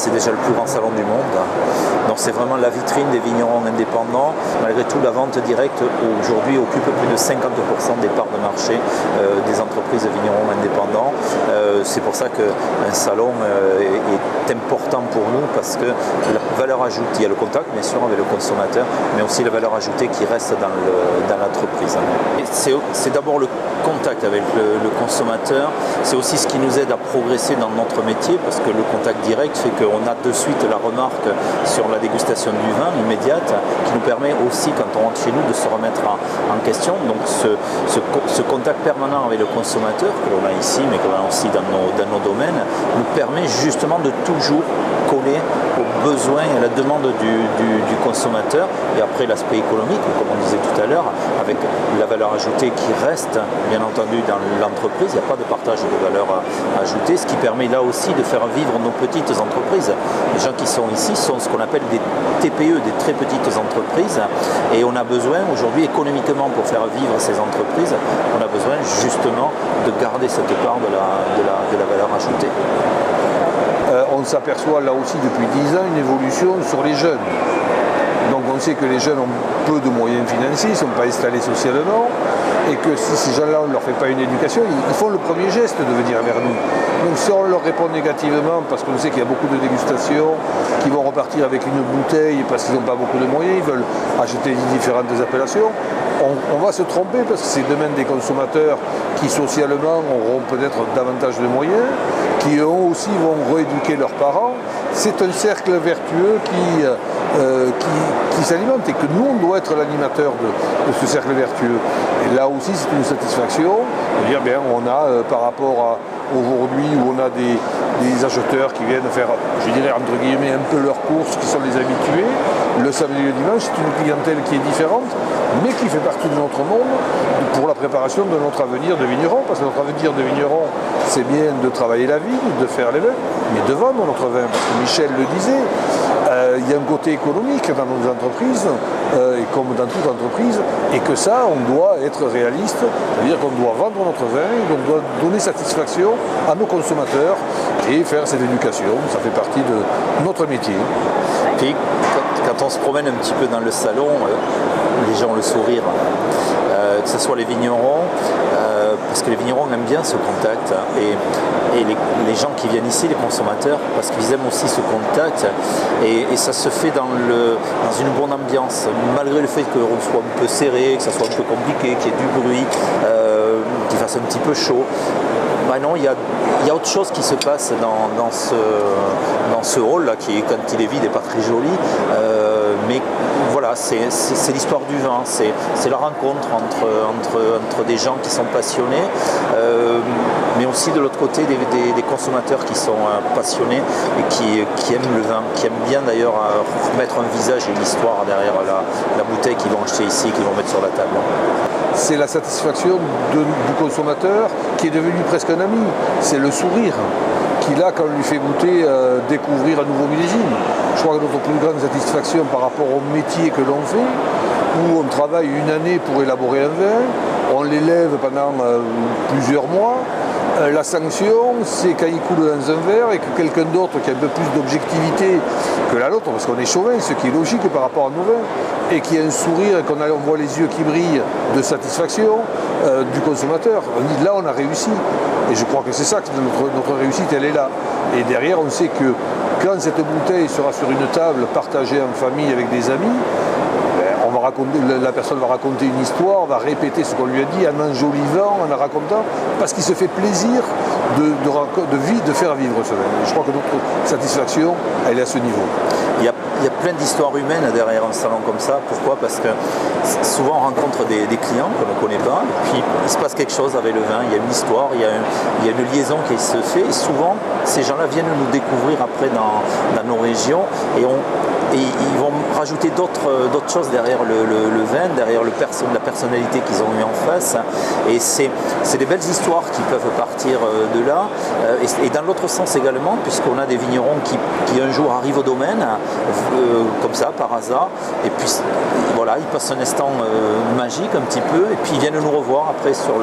c'est déjà le plus grand salon du monde. Donc c'est vraiment la vitrine des vignerons indépendants. Malgré tout, la vente directe aujourd'hui occupe plus de 50% des parts de marché des entreprises de vignerons indépendants. C'est pour ça qu'un salon est important pour nous, parce que la valeur ajoutée, il y a le contact bien sûr avec le consommateur, mais aussi la valeur ajoutée qui reste dans l'entreprise. C'est d'abord le contact avec le consommateur, c'est aussi ce qui nous aide à progresser dans notre métier, parce que le contact direct fait qu'on a de suite la remarque sur la dégustation du vin immédiate, qui nous permet aussi, quand on rentre chez nous, de se remettre en question. Donc ce contact permanent avec le consommateur, que l'on a ici, mais que l'on a aussi dans nos domaines, nous permet justement de toujours coller aux besoins et à la demande du consommateur. Et après l'aspect économique, comme on disait tout à l'heure, avec la valeur ajoutée qui reste bien entendu dans l'entreprise, il n'y a pas de partage de valeur ajoutée, ce qui permet là aussi de faire vivre nos petites entreprises. Les gens qui sont ici sont ce qu'on appelle des TPE, des très petites entreprises, et on a besoin aujourd'hui économiquement, pour faire vivre ces entreprises, on a besoin justement de garder cette part de la valeur ajoutée. On s'aperçoit là aussi depuis 10 ans une évolution sur les jeunes. Donc on sait que les jeunes ont peu de moyens financiers, ils ne sont pas installés socialement, et que si ces gens-là, on ne leur fait pas une éducation, ils font le premier geste de venir vers nous. Donc si on leur répond négativement, parce qu'on sait qu'il y a beaucoup de dégustations, qui vont repartir avec une bouteille parce qu'ils n'ont pas beaucoup de moyens, ils veulent acheter différentes appellations, on va se tromper, parce que c'est demain des consommateurs qui socialement auront peut-être davantage de moyens, qui eux aussi vont rééduquer leurs parents. C'est un cercle vertueux qui s'alimente, et que nous, on doit être l'animateur de ce cercle vertueux. Et là aussi, c'est une satisfaction de dire, bien, on a, par rapport à aujourd'hui, où on a des acheteurs qui viennent faire, je dirais entre guillemets, un peu leurs courses, qui sont les habitués, le samedi et le dimanche, c'est une clientèle qui est différente, mais qui fait partie de notre monde pour la préparation de notre avenir de vigneron, parce que notre avenir de vigneron, c'est bien de travailler la vigne, de faire les vins, mais de vendre notre vin, parce que Michel le disait, il y a un côté économique dans nos entreprises, et comme dans toute entreprise, et que ça, on doit être réaliste, c'est-à-dire qu'on doit vendre notre vin, et on doit donner satisfaction à nos consommateurs et faire cette éducation, ça fait partie de notre métier. Puis, quand on se promène un petit peu dans le salon, les gens ont le sourire, que ce soit les vignerons, parce que les vignerons aiment bien ce contact, et les gens qui viennent ici, les consommateurs, parce qu'ils aiment aussi ce contact, et ça se fait dans une bonne ambiance, malgré le fait qu'on soit un peu serré, que ça soit un peu compliqué, qu'il y ait du bruit, qu'il fasse un petit peu chaud. Ben non, il y a autre chose qui se passe dans ce hall-là, qui, quand il est vide, n'est pas très joli. Mais voilà, c'est l'histoire du vin, c'est la rencontre entre des gens qui sont passionnés, mais aussi de l'autre côté des consommateurs qui sont passionnés et qui aiment le vin, qui aiment bien d'ailleurs mettre un visage et une histoire derrière la bouteille qu'ils vont acheter ici, qu'ils vont mettre sur la table. C'est la satisfaction du consommateur qui est devenu presque un ami, c'est le sourire qu'il a quand on lui fait goûter, découvrir un nouveau millésime. Je crois que notre plus grande satisfaction par rapport au métier que l'on fait, où on travaille une année pour élaborer un vin, on l'élève pendant plusieurs mois. La sanction, c'est quand il coule dans un verre et que quelqu'un d'autre qui a un peu plus d'objectivité que la nôtre, parce qu'on est chauvin, ce qui est logique par rapport à nos vins, et qui a un sourire et on voit les yeux qui brillent de satisfaction du consommateur. On dit là, on a réussi. Et je crois que c'est ça, que notre réussite, elle est là. Et derrière, on sait que quand cette bouteille sera sur une table partagée en famille avec des amis, la personne va raconter une histoire, va répéter ce qu'on lui a dit en enjolivant, en la racontant, parce qu'il se fait plaisir de faire vivre ce vin. Je crois que notre satisfaction, elle est à ce niveau. Il y a plein d'histoires humaines derrière un salon comme ça. Pourquoi ? Parce que souvent on rencontre des clients qu'on ne connaît pas, et puis il se passe quelque chose avec le vin, il y a une histoire, il y a une liaison qui se fait, et souvent ces gens-là viennent nous découvrir après dans nos régions, et ils vont rajouter d'autres choses derrière le vin, derrière la personnalité qu'ils ont eu en face, et c'est des belles histoires qui peuvent partir de là, et dans l'autre sens également, puisqu'on a des vignerons qui un jour arrivent au domaine, comme ça, par hasard, et puis voilà, ils passent un instant magique un petit peu, et puis ils viennent nous revoir après sur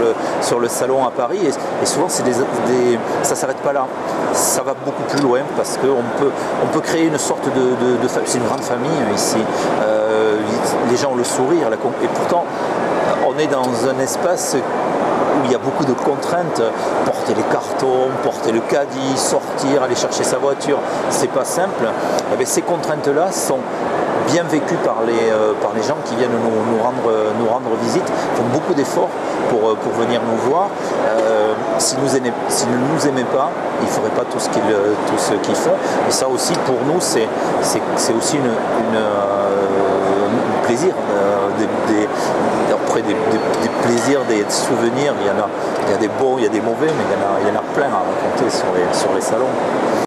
le salon à Paris, et souvent ça ne s'arrête pas là. ça va beaucoup plus loin parce qu'on peut créer une sorte de c'est une grande famille ici. Les gens ont le sourire et pourtant on est dans un espace où il y a beaucoup de contraintes, porter les cartons, porter le caddie, sortir, aller chercher sa voiture, c'est pas simple. Et bien, ces contraintes-là sont bien vécues par les gens qui viennent nous rendre visite, font beaucoup d'efforts pour venir nous voir. S'ils ne nous aimaient pas, ils ne feraient pas tout ce qu'ils font. Et ça aussi, pour nous, c'est aussi un plaisir. Après des plaisirs, des souvenirs, il y a des bons, il y a des mauvais, mais il y en a plein à raconter sur les salons.